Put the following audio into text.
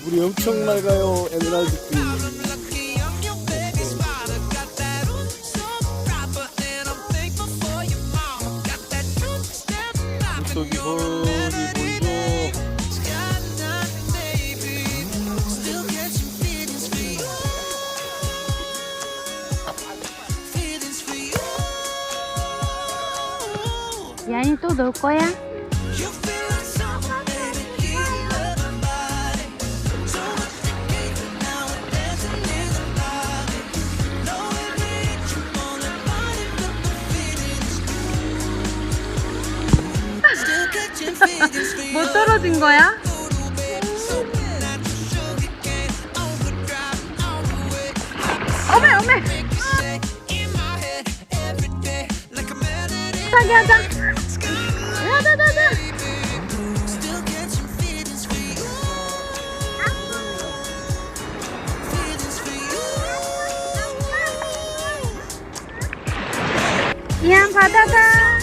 물이 엄청 맑아요. 에메랄드 길. 물속이 홀이 보이죠. 야니 또 놀 거야? 뭐 떨어진 거야? 어메 어메 하게 하자. 야다다다. 이안 바다다.